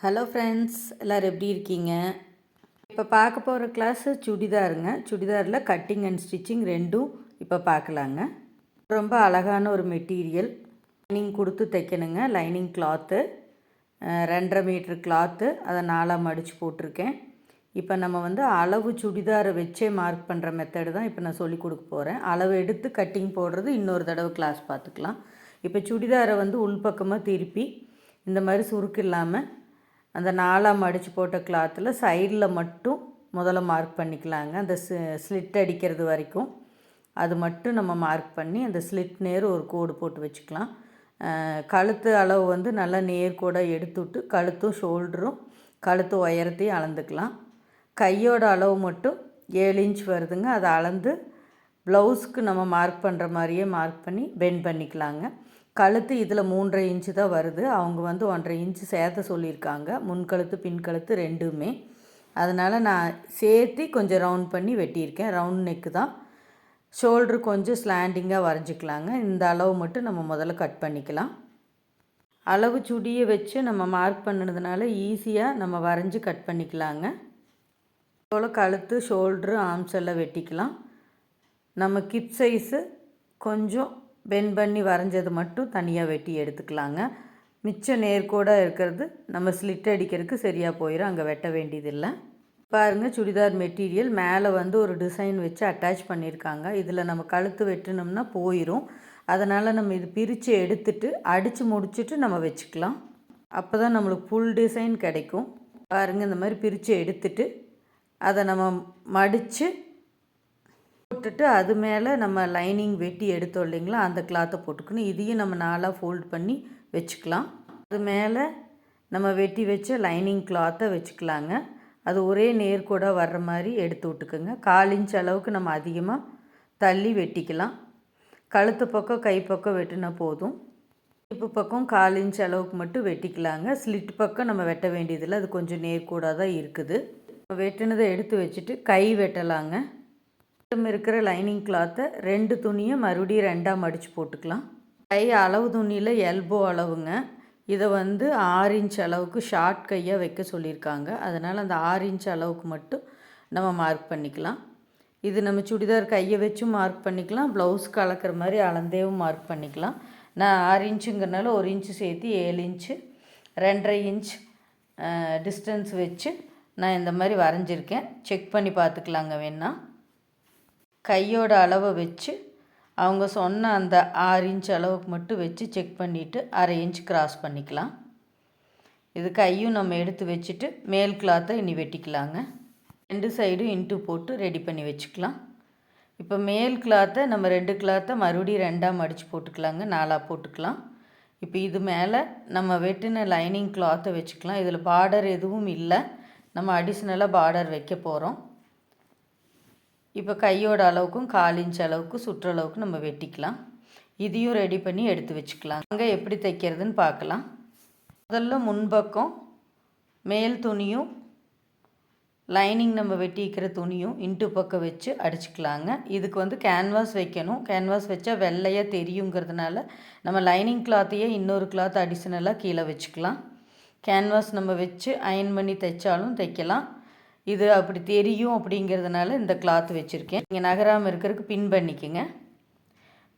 Hello friends, எல்லோரும் எப்படி இருக்கீங்க? இப்போ பார்க்க போகிற கிளாஸு சுடிதாருங்க. சுடிதாரில் கட்டிங் அண்ட் ஸ்டிச்சிங் ரெண்டும் இப்போ பார்க்கலாங்க. ரொம்ப அழகான ஒரு மெட்டீரியல். லைனிங் கொடுத்து தைக்கணுங்க. லைனிங் கிளாத்து 2.5 மீட்ரு கிளாத்து, அதை 4ஆக மடித்து போட்டிருக்கேன். இப்போ நம்ம அளவு சுடிதாரை வச்சே மார்க் பண்ணுற மெத்தடு தான் இப்போ நான் சொல்லி கொடுக்க போகிறேன். அளவு எடுத்து கட்டிங் போடுறது இன்னொரு தடவை கிளாஸ் பார்த்துக்கலாம். இப்போ சுடிதாரை உள்பக்கமாக திருப்பி இந்த மாதிரி சுருக்கு இல்லாமல் அந்த 4ஆக மடித்து போட்ட கிளாத்தில் சைடில் மட்டும் முதல்ல மார்க் பண்ணிக்கலாங்க. அந்த ஸ்லிட் அடிக்கிறது வரைக்கும் அது மட்டும் நம்ம மார்க் பண்ணி அந்த ஸ்லிட் நேர் ஒரு கோடு போட்டு வச்சுக்கலாம். கழுத்து அளவு நல்லா நேர்கோடாக எடுத்துவிட்டு கழுத்தும் ஷோல்டரும் கழுத்து உயரத்தையும் அளந்துக்கலாம். கையோட அளவு மட்டும் 7 இன்ச் வருதுங்க. அதை அளந்து ப்ளவுஸ்க்கு நம்ம மார்க் பண்ணுற மாதிரியே மார்க் பண்ணி பெண்ட் பண்ணிக்கலாங்க. கழுத்து இதில் 3.5 இன்ச்சு தான் வருது. அவங்க 1.5 இன்ச்சு சேர்த்த சொல்லியிருக்காங்க, முன்கழுத்து பின்கழுத்து ரெண்டுமே. அதனால் நான் சேர்த்து கொஞ்சம் ரவுண்ட் பண்ணி வெட்டியிருக்கேன். ரவுண்ட் நெக்கு தான். ஷோல்ட்ரு கொஞ்சம் ஸ்லாண்டிங்காக வரைஞ்சிக்கலாங்க. இந்த அளவு மட்டும் நம்ம முதல்ல கட் பண்ணிக்கலாம். அளவு சுடியை வச்சு நம்ம மார்க் பண்ணினதுனால ஈஸியாக நம்ம வரைஞ்சி கட் பண்ணிக்கலாங்க. போல் கழுத்து ஷோல்ட்ரு ஆர்ம்ஸ் எல்லாம் வெட்டிக்கலாம். நம்ம கிப் சைஸு கொஞ்சம் பெண்ட் பண்ணி வரைஞ்சது மட்டும் தனியாக வெட்டி எடுத்துக்கலாங்க. மிச்சம் நேர்கோடாக இருக்கிறது நம்ம ஸ்லிட் அடிக்கிறதுக்கு சரியாக போயிடும், அங்கே வெட்ட வேண்டியதில்லை. பாருங்கள், சுடிதார் மெட்டீரியல் மேலே ஒரு டிசைன் வச்சு அட்டாச் பண்ணியிருக்காங்க. இதில் நம்ம கழுத்து வெட்டினோம்னா போயிடும். அதனால் நம்ம இது பிரித்து எடுத்துட்டு அடித்து முடிச்சுட்டு நம்ம வச்சுக்கலாம். அப்போ தான் நம்மளுக்கு ஃபுல் டிசைன் கிடைக்கும். பாருங்கள், இந்த மாதிரி பிரித்து எடுத்துட்டு அதை நம்ம மடித்து போட்டுட்டு அது மேலே நம்ம லைனிங் வெட்டி எடுத்தோம் இல்லைங்களா, அந்த கிளாத்தை போட்டுக்கணும். இதையும் நம்ம 4ஆக ஃபோல்ட் பண்ணி வச்சுக்கலாம். அது மேலே நம்ம வெட்டி வச்ச லைனிங் கிளாத்தை வச்சுக்கலாங்க. அது ஒரே நேர்கோடாக வர்ற மாதிரி எடுத்து விட்டுக்குங்க. 1/4 இன்ச் அளவுக்கு நம்ம அதிகமாக தள்ளி வெட்டிக்கலாம். கழுத்து பக்கம் கை பக்கம் வெட்டினா போதும். இடுப்பு பக்கம் 1/4 இன்ச் அளவுக்கு மட்டும் வெட்டிக்கலாங்க. ஸ்லிட் பக்கம் நம்ம வெட்ட வேண்டியதில்லை, அது கொஞ்சம் நேர்கோடாக தான் இருக்குது. வெட்டினதை எடுத்து வச்சுட்டு கை வெட்டலாங்க. இருக்கிற லைனிங் கிளாத்தை 2 துணியை மறுபடியும் 2ஆக மடித்து போட்டுக்கலாம். கை அளவு துணியில் எல்போ அளவுங்க. இதை 6 இன்ச் அளவுக்கு ஷார்ட் கையாக வைக்க சொல்லியிருக்காங்க. அதனால் அந்த 6 இன்ச் அளவுக்கு மட்டும் நம்ம மார்க் பண்ணிக்கலாம். இது நம்ம சுடிதார் கையை வச்சும் மார்க் பண்ணிக்கலாம், ப்ளவுஸ்க்கு அளக்கிற மாதிரி அளந்தேவும் மார்க் பண்ணிக்கலாம். நான் 6 இன்ச்சுங்கிறனால 1 இன்ச்சு சேர்த்து 7 இன்ச்சு 2.5 இன்ச் டிஸ்டன்ஸ் வச்சு நான் இந்த மாதிரி வரைஞ்சிருக்கேன். செக் பண்ணி பார்த்துக்கலாங்க வேணா. கையோட அளவை வச்சு அவங்க சொன்ன அந்த 6 இன்ச் அளவுக்கு மட்டும் வச்சு செக் பண்ணிவிட்டு 1/2 இன்ச் கிராஸ் பண்ணிக்கலாம். இது கையும் நம்ம எடுத்து வச்சுட்டு மேல் கிளாத்தை இனி வெட்டிக்கலாங்க. 2 சைடும் இன்ட்டு போட்டு ரெடி பண்ணி வச்சுக்கலாம். இப்போ மேல் கிளாத்தை நம்ம 2 கிளாத்தை மறுபடியும் 2ஆக மடித்து போட்டுக்கலாங்க, 4ஆக போட்டுக்கலாம். இப்போ இது மேலே நம்ம வெட்டின லைனிங் கிளாத்தை வச்சுக்கலாம். இதில் பார்டர் எதுவும் இல்லை, நம்ம அடிஷ்னலாக பார்டர் வைக்க போகிறோம். இப்போ கையோட அளவுக்கும் 1/4 இன்ச் அளவுக்கு சுற்றளவுக்கு நம்ம வெட்டிக்கலாம். இதையும் ரெடி பண்ணி எடுத்து வச்சுக்கலாம். அங்கே எப்படி தைக்கிறதுன்னு பார்க்கலாம். முதல்ல முன்பக்கம் மேல் துணியும் லைனிங் நம்ம வெட்டிக்கிற துணியும் இன்ட்டு பக்கம் வச்சு அடிச்சுக்கலாங்க. இதுக்கு கேன்வாஸ் வைக்கணும். கேன்வாஸ் வச்சா வெள்ளையாக தெரியுங்கிறதுனால நம்ம லைனிங் கிளாத்தையே இன்னொரு கிளாத் அடிஷ்னலாக கீழே வச்சுக்கலாம். கேன்வாஸ் நம்ம வச்சு அயன் பண்ணி தைச்சாலும் தைக்கலாம். இது அப்படி தெரியும் அப்படிங்கிறதுனால இந்த கிளாத் வச்சுருக்கேன். நீங்கள் நகராமல் இருக்கிறதுக்கு பின் பண்ணிக்கோங்க.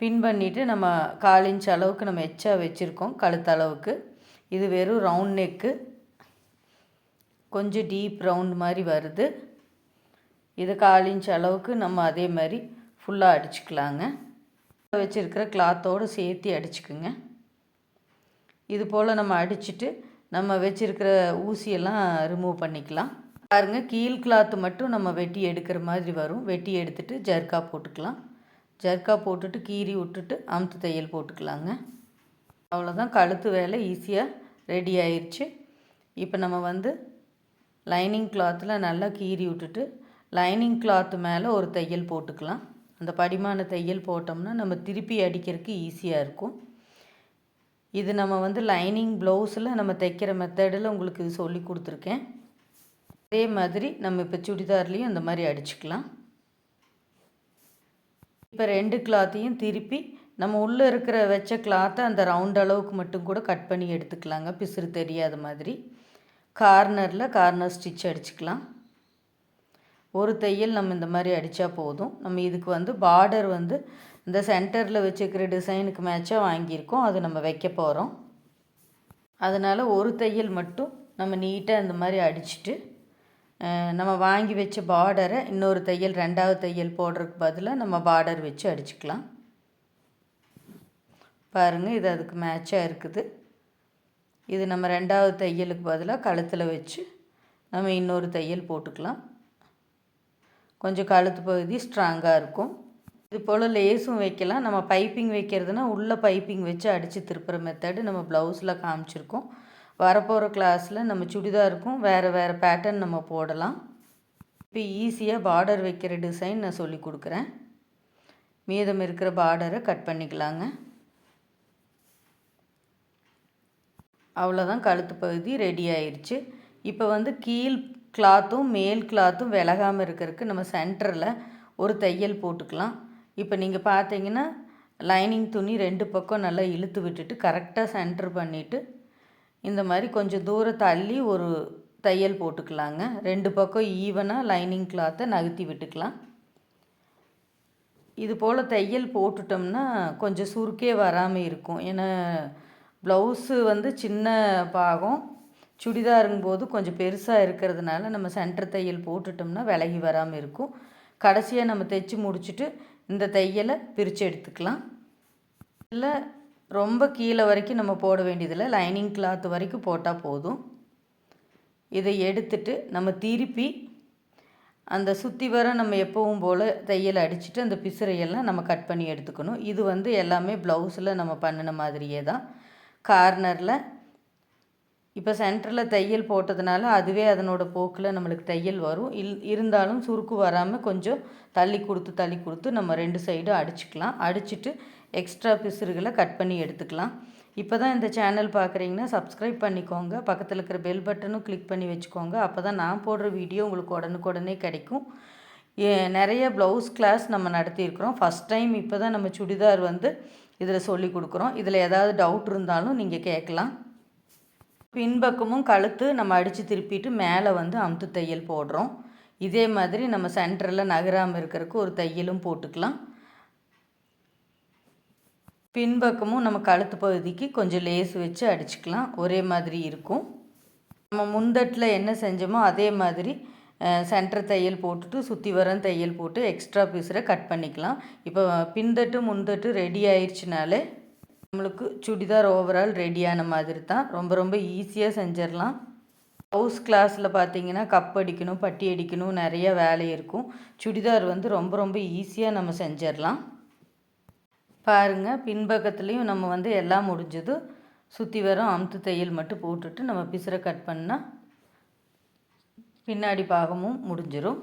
பின் பண்ணிவிட்டு நம்ம 1/4 இன்ச் அளவுக்கு நம்ம எச்சா வச்சுருக்கோம் கழுத்தளவுக்கு. இது வெறும் ரவுண்ட் நெக்கு, கொஞ்சம் டீப் ரவுண்ட் மாதிரி வருது. இது 1/4 இன்ச் அளவுக்கு நம்ம அதே மாதிரி ஃபுல்லாக அடிச்சுக்கலாங்க. வச்சுருக்கிற கிளாத்தோடு சேர்த்து அடிச்சுக்குங்க. இது போல் நம்ம அடிச்சுட்டு நம்ம வச்சுருக்கிற ஊசியெல்லாம் ரிமூவ் பண்ணிக்கலாம். பாருங்கள், கீழ் கிளாத்து மட்டும் நம்ம வெட்டி எடுக்கிற மாதிரி வரும். வெட்டி எடுத்துகிட்டு ஜர்க்கா போட்டுக்கலாம். ஜர்க்கா போட்டுட்டு கீறி விட்டுட்டு அமுத்து தையல் போட்டுக்கலாங்க. அவ்வளோதான், கழுத்து வேலை ஈஸியாக ரெடி ஆயிடுச்சு. இப்போ நம்ம லைனிங் கிளாத்தில் நல்லா கீறி விட்டுட்டு லைனிங் கிளாத்து மேலே ஒரு தையல் போட்டுக்கலாம். அந்த படிமான தையல் போட்டோம்னா நம்ம திருப்பி அடிக்கிறதுக்கு ஈஸியாக இருக்கும். இது நம்ம லைனிங் ப்ளவுஸில் நம்ம தைக்கிற மெத்தடில் உங்களுக்கு இது சொல்லி கொடுத்துருக்கேன். அதே மாதிரி நம்ம இப்போ சுடிதார்லேயும் அந்த மாதிரி அடிச்சுக்கலாம். இப்போ 2 கிளாத்தையும் திருப்பி நம்ம உள்ளே இருக்கிற வச்ச கிளாத்தை அந்த ரவுண்ட் அளவுக்கு மட்டும் கூட கட் பண்ணி எடுத்துக்கலாங்க, பிசுறு தெரியாத மாதிரி. கார்னர் ஸ்டிச் அடிச்சுக்கலாம். ஒரு தையல் நம்ம இந்த மாதிரி அடித்தா போதும். நம்ம இதுக்கு வந்து பார்டர் வந்து இந்த சென்டரில் வச்சுக்கிற டிசைனுக்கு மேட்சாக வாங்கியிருக்கோம், அது நம்ம வைக்க போகிறோம். அதனால் ஒரு தையல் மட்டும் நம்ம நீட்டாக இந்த மாதிரி அடிச்சுட்டு நம்ம வாங்கி வச்ச பார்டரை இன்னொரு தையல், ரெண்டாவது தையல் போடுறதுக்கு பதிலாக நம்ம பார்டர் வச்சு அடிச்சுக்கலாம். பாருங்கள், இது அதுக்கு மேட்சாக இருக்குது. இது நம்ம ரெண்டாவது தையலுக்கு பதிலாக கழுத்தில் வச்சு நம்ம இன்னொரு தையல் போட்டுக்கலாம். கொஞ்சம் கழுத்து பகுதி ஸ்ட்ராங்காக இருக்கும். இது போல் லேஸும் வைக்கலாம். நம்ம பைப்பிங் வைக்கிறதுனா உள்ளே பைப்பிங் வச்சு அடித்து திருப்புற மெத்தடு நம்ம ப்ளவுஸில் காமிச்சிருக்கோம். வரப்போகிற கிளாஸில் நம்ம சுடிதாருக்கும் வேறு வேறு பேட்டர்ன் நம்ம போடலாம். இப்போ ஈஸியாக பார்டர் வைக்கிற டிசைன் நான் சொல்லி கொடுக்குறேன். மீதம் இருக்கிற பார்டரை கட் பண்ணிக்கலாங்க. அவ்வளோதான், கழுத்து பகுதி ரெடி ஆயிடுச்சு. இப்போ வந்து கீழ் கிளாத்தும் மேல் கிளாத்தும் விலகாமல் இருக்கிறதுக்கு நம்ம சென்டரில் ஒரு தையல் போட்டுக்கலாம். இப்போ நீங்கள் பார்த்தீங்கன்னா லைனிங் துணி 2 பக்கம் நல்லா இழுத்து விட்டுட்டு கரெக்டாக சென்டர் பண்ணிவிட்டு இந்த மாதிரி கொஞ்சம் தூரம் தள்ளி ஒரு தையல் போட்டுக்கலாங்க. 2 பக்கம் ஈவனாக லைனிங் கிளாத்தை நகர்த்தி விட்டுக்கலாம். இது போல் தையல் போட்டுட்டோம்னா கொஞ்சம் சுருக்கே வராமல் இருக்கும். ஏன்னா ப்ளவுஸு வந்து சின்ன பாகம், சுடிதாருங்கும்போது கொஞ்சம் பெருசாக இருக்கிறதுனால நம்ம சென்டர் தையல் போட்டுட்டோம்னா விலகி வராமல் இருக்கும். கடைசியாக நம்ம தைச்சி முடிச்சுட்டு இந்த தையலை பிரித்து எடுத்துக்கலாம். இல்லை ரொம்ப கீழே வரைக்கும் நம்ம போட வேண்டியதில்லை, லைனிங் கிளாத் வரைக்கும் போட்டால் போதும். இதை எடுத்துட்டு நம்ம திருப்பி அந்த சுற்றி வர நம்ம எப்பவும் போல் தையல் அடிச்சுட்டு அந்த பிசுறையெல்லாம் நம்ம கட் பண்ணி எடுத்துக்கணும். இது வந்து எல்லாமே ப்ளவுஸில் நம்ம பண்ணின மாதிரியே தான். கார்னரில் இப்போ சென்டரில் தையல் போட்டதுனால அதுவே அதனோட போக்கில் நம்மளுக்கு தையல் வரும். இருந்தாலும் சுருக்கு வராமல் கொஞ்சம் தள்ளி கொடுத்து நம்ம 2 சைடும் அடிச்சுக்கலாம். அடிச்சுட்டு எக்ஸ்ட்ரா பிசுறுகளை கட் பண்ணி எடுத்துக்கலாம். இப்போ தான் இந்த சேனல் பார்க்குறீங்கன்னா சப்ஸ்கிரைப் பண்ணிக்கோங்க. பக்கத்தில் இருக்கிற பெல் பட்டனும் கிளிக் பண்ணி வச்சுக்கோங்க. அப்போ தான் நான் போடுற வீடியோ உங்களுக்கு உடனுக்குடனே கிடைக்கும். நிறைய ப்ளவுஸ் கிளாஸ் நம்ம நடத்தியிருக்கிறோம். ஃபஸ்ட் டைம் இப்போ தான் நம்ம சுடிதார் வந்து இதில் சொல்லி கொடுக்குறோம். இதில் ஏதாவது டவுட் இருந்தாலும் நீங்கள் கேட்கலாம். பின்பக்கமும் கழுத்து நம்ம அடித்து திருப்பிட்டு மேலே வந்து அமுத்து தையல் போடுறோம். இதே மாதிரி நம்ம சென்டரில் நகராமல் இருக்கிறதுக்கு ஒரு தையலும் போட்டுக்கலாம். பின்பக்கமும் நம்ம கழுத்து பகுதிக்கு கொஞ்சம் லேஸ் வச்சு அடிச்சுக்கலாம். ஒரே மாதிரி இருக்கும். நம்ம முந்தட்டில் என்ன செஞ்சோமோ அதே மாதிரி சென்டர் தையல் போட்டுட்டு சுற்றி வர தையல் போட்டு எக்ஸ்ட்ரா பீஸரை கட் பண்ணிக்கலாம். இப்போ பின்தட்டு முந்தட்டு ரெடி ஆயிடுச்சுனாலே நம்மளுக்கு சுடிதார் ஓவரால் ரெடியான மாதிரி தான். ரொம்ப ரொம்ப ஈஸியாக செஞ்சிடலாம். ப்ளவுஸ் கிளாஸில் பார்த்தீங்கன்னா கப் அடிக்கணும், பட்டி அடிக்கணும், நிறைய வேலை இருக்கும். சுடிதார் வந்து ரொம்ப ரொம்ப ஈஸியாக நம்ம செஞ்சிடலாம். பாருங்கள், பின்பக்கத்துலேயும் நம்ம வந்து எல்லாம் முடிஞ்சது. சுற்றி வரும் அமுத்து தையல் மட்டும் போட்டுட்டு நம்ம பிசுரை கட் பண்ணால் பின்னாடி பாகமும் முடிஞ்சிடும்.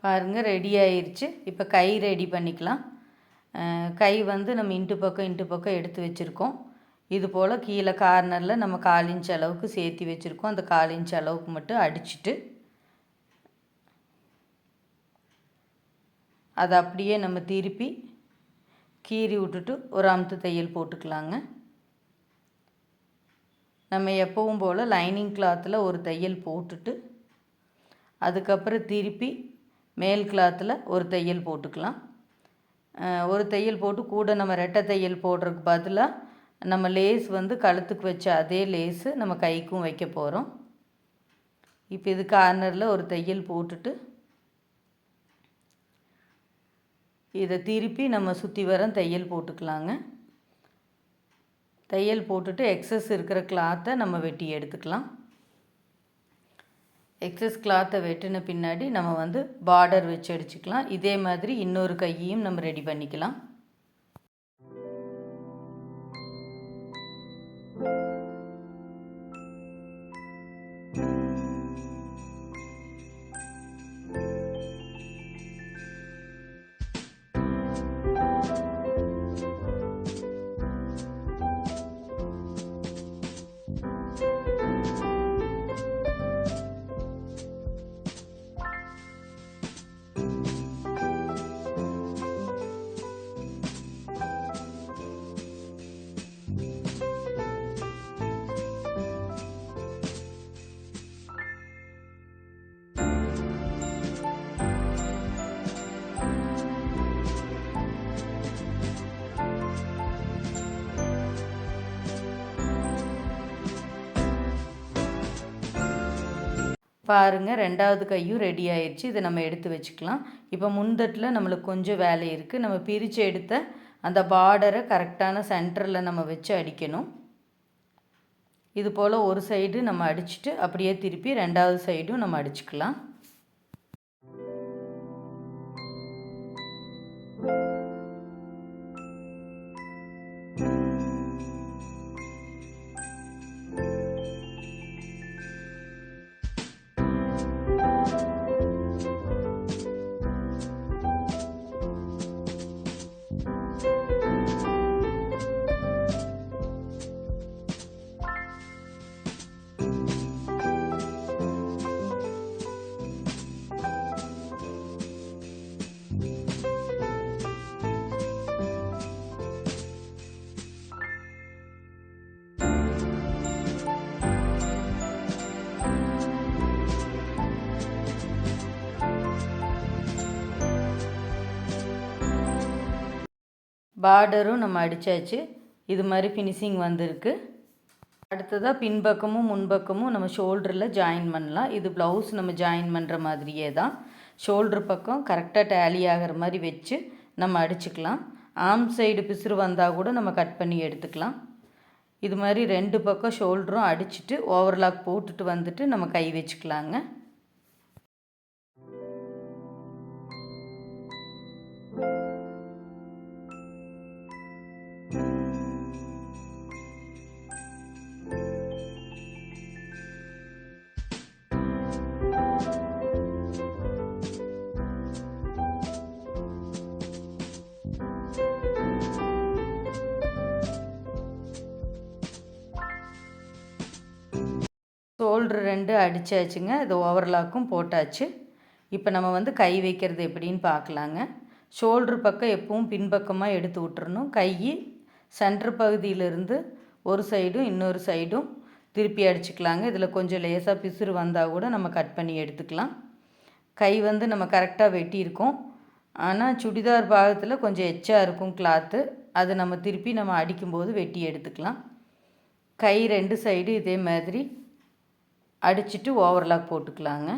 பாருங்கள், ரெடி ஆயிடுச்சு. இப்போ கை ரெடி பண்ணிக்கலாம். கை வந்து நம்ம இன்ட்டு பக்கம் எடுத்து வச்சுருக்கோம். இது போல் கீழே கார்னரில் நம்ம 1/4 இன்ச் அளவுக்கு சேர்த்து வச்சுருக்கோம். அந்த 1/4 இன்ச் அளவுக்கு மட்டும் அடிச்சுட்டு அதை அப்படியே நம்ம திருப்பி கீறி விட்டுட்டு ஒரு அமுத்து தையல் போட்டுக்கலாங்க. நம்ம எப்பவும் போல் லைனிங் கிளாத்தில் ஒரு தையல் போட்டுட்டு அதுக்கப்புறம் திருப்பி மேல் கிளாத்தில் ஒரு தையல் போட்டுக்கலாம். ஒரு தையல் போட்டு கூட நம்ம ரெட்டை தையல் போடுறதுக்கு பதிலாக நம்ம லேஸ் வந்து கழுத்துக்கு வச்ச அதே லேஸு நம்ம கைக்கும் வைக்க போகிறோம். இப்போ இது கார்னரில் ஒரு தையல் போட்டுட்டு இதை திருப்பி நம்ம சுற்றி வர தையல் போட்டுக்கலாங்க. தையல் போட்டுட்டு எக்ஸஸ் இருக்கிற கிளாத்தை நம்ம வெட்டி எடுத்துக்கலாம். எக்ஸஸ் கிளாத்தை வெட்டின பின்னாடி நம்ம வந்து பார்டர் வச்சு அடிச்சுக்கலாம். இதே மாதிரி இன்னொரு கையையும் நம்ம ரெடி பண்ணிக்கலாம். பாருங்கள், ரெண்டாவது கையும் ரெடி ஆயிடுச்சு. இதை நம்ம எடுத்து வச்சுக்கலாம். இப்போ முன்தட்டில் நம்மளுக்கு கொஞ்சம் வேலை இருக்குது. நம்ம பிரித்து எடுத்த அந்த பார்டரை கரெக்டான சென்டரில் நம்ம வச்சு அடிக்கணும். இது போல் ஒரு சைடு நம்ம அடிச்சுட்டு அப்படியே திருப்பி ரெண்டாவது சைடும் நம்ம அடிச்சுக்கலாம். பார்டரும் நம்ம அடித்தாச்சு. இது மாதிரி ஃபினிஷிங் வந்திருக்கு. அடுத்ததாக பின்பக்கமும் முன்பக்கமும் நம்ம ஷோல்டரில் ஜாயின் பண்ணலாம். இது ப்ளவுஸ் நம்ம ஜாயின் பண்ணுற மாதிரியே தான். ஷோல்ட்ரு பக்கம் கரெக்டாக டேலி ஆகிற மாதிரி வச்சு நம்ம அடிச்சுக்கலாம். ஆர்ம் சைடு பிசுறு வந்தால் கூட நம்ம கட் பண்ணி எடுத்துக்கலாம். இது மாதிரி 2 பக்கம் ஷோல்டரும் அடிச்சுட்டு ஓவர்லாக் போட்டுட்டு வந்துட்டு நம்ம கை வச்சுக்கலாங்க. ஷோல்ட்ரு 2 அடித்தாச்சுங்க. இது ஓவர்லாக்கும் போட்டாச்சு. இப்போ நம்ம வந்து கை வைக்கிறது எப்படின்னு பார்க்கலாங்க. ஷோல்ட்ரு பக்கம் எப்பவும் பின்பக்கமாக எடுத்து விட்டுறணும். கை சென்டர் பகுதியிலிருந்து ஒரு சைடும் இன்னொரு சைடும் திருப்பி அடிச்சுக்கலாங்க. இதில் கொஞ்சம் லேசாக பிசுறு வந்தால் கூட நம்ம கட் பண்ணி எடுத்துக்கலாம். கை வந்து நம்ம கரெக்டாக வெட்டியிருக்கோம். ஆனால் சுடிதார் பாகத்தில் கொஞ்சம் எச்சா இருக்கும் கிளாத்து. அது நம்ம திருப்பி நம்ம அடிக்கும்போது வெட்டி எடுத்துக்கலாம். கை 2 சைடு இதே மாதிரி அடிச்சுட்டு ஓவர்லாக் போட்டுக்கலாங்க.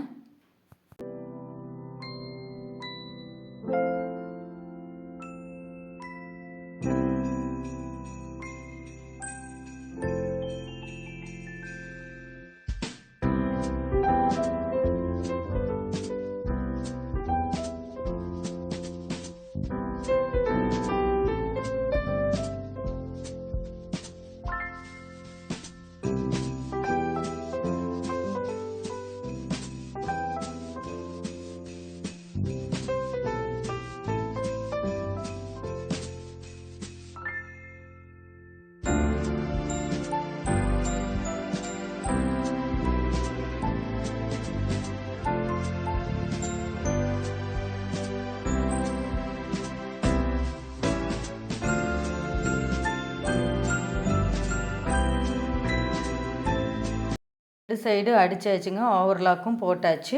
சைடு அடித்தாச்சுங்க, ஓவர்லாக்கும் போட்டாச்சு.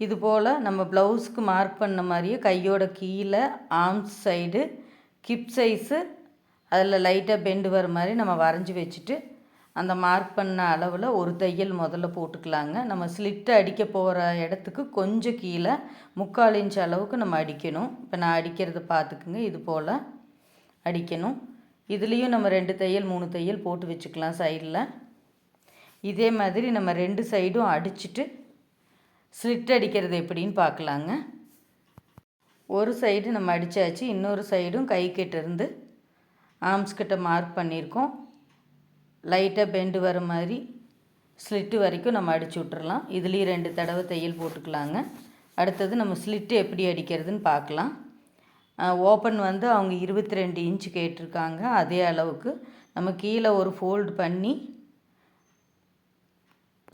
இது போல் நம்ம ப்ளவுஸ்க்கு மார்க் பண்ண மாதிரியே கையோட கீழே ஆர்ம்ஸ் சைடு ஹிப் சைஸு அதில் லைட்டாக பெண்டு வர மாதிரி நம்ம வரைஞ்சி வச்சுட்டு அந்த மார்க் பண்ண அளவில் ஒரு தையல் முதல்ல போட்டுக்கலாங்க. நம்ம ஸ்லிட்டு அடிக்க போகிற இடத்துக்கு கொஞ்சம் கீழே 3/4 இன்ச் அளவுக்கு நம்ம அடிக்கணும். இப்போ நான் அடிக்கிறத பார்த்துக்குங்க, இது போல் அடிக்கணும். இதுலேயும் நம்ம 2 தையல் 3 தையல் போட்டு வச்சுக்கலாம் சைடில். இதே மாதிரி நம்ம 2 சைடும் அடிச்சுட்டு ஸ்லிட் அடிக்கிறது எப்படின்னு பார்க்கலாங்க. ஒரு சைடு நம்ம அடித்தாச்சு, இன்னொரு சைடும் கை கிட்ட இருந்து ஆர்ம்ஸ் கிட்ட மார்க் பண்ணியிருக்கோம். லைட்டாக பெண்டு வர மாதிரி ஸ்லிட்டு வரைக்கும் நம்ம அடிச்சு விட்டுறலாம். இதுலேயும் 2 தடவை தையல் போட்டுக்கலாங்க. அடுத்தது நம்ம ஸ்லிட்டு எப்படி அடிக்கிறதுன்னு பார்க்கலாம். ஓப்பன் வந்து அவங்க 22 இன்ச்சு கேட்டிருக்காங்க. அதே அளவுக்கு நம்ம கீழே ஒரு ஃபோல்டு பண்ணி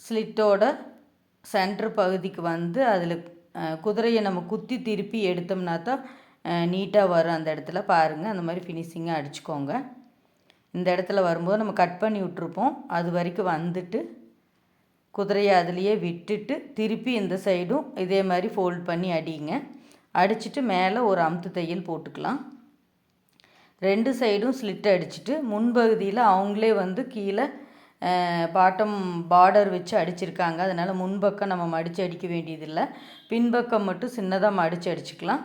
ஸ்லிட்டோட சென்டர் பகுதிக்கு வந்து அதில் குதிரையை நம்ம குத்தி திருப்பி எடுத்தோம்னா தான் நீட்டாக வரும். அந்த இடத்துல பாருங்கள், அந்த மாதிரி ஃபினிஷிங்காக அடிச்சுக்கோங்க. இந்த இடத்துல வரும்போது நம்ம கட் பண்ணி விட்ருப்போம், அது வரைக்கும் வந்துட்டு குதிரையை அதுலேயே விட்டுட்டு திருப்பி இந்த சைடும் இதே மாதிரி ஃபோல்ட் பண்ணி அடிங்க. அடிச்சுட்டு மேலே ஒரு அமுத்து தையல் போட்டுக்கலாம். 2 சைடும் ஸ்லிட் அடிச்சுட்டு முன்பகுதியில் அவங்களே வந்து கீழே பாட்டம் பார்டர் வச்சு அடிச்சிருக்காங்க. அதனால் முன்பக்கம் நம்ம மடித்து அடிக்க வேண்டியதில்லை, பின்பக்கம் மட்டும் சின்னதாக மடித்து அடிச்சுக்கலாம்.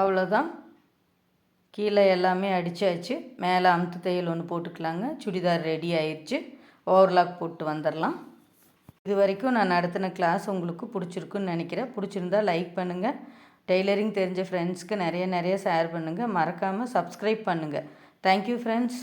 அவ்வளோதான், கீழே எல்லாமே அடித்தாச்சு. மேலே அமுத்து தையல் ஒன்று போட்டுக்கலாங்க. சுடிதார் ரெடி ஆயிடுச்சு. ஓவர்லாக் போட்டு வந்துடலாம். இது வரைக்கும் நான் நடத்தின கிளாஸ் உங்களுக்கு பிடிச்சிருக்குன்னு நினைக்கிறேன். பிடிச்சிருந்தா லைக் பண்ணுங்கள். டெய்லரிங் தெரிஞ்ச ஃப்ரெண்ட்ஸ்க்கு நிறைய ஷேர் பண்ணுங்கள். மறக்காமல் சப்ஸ்கிரைப் பண்ணுங்கள். Thank you friends.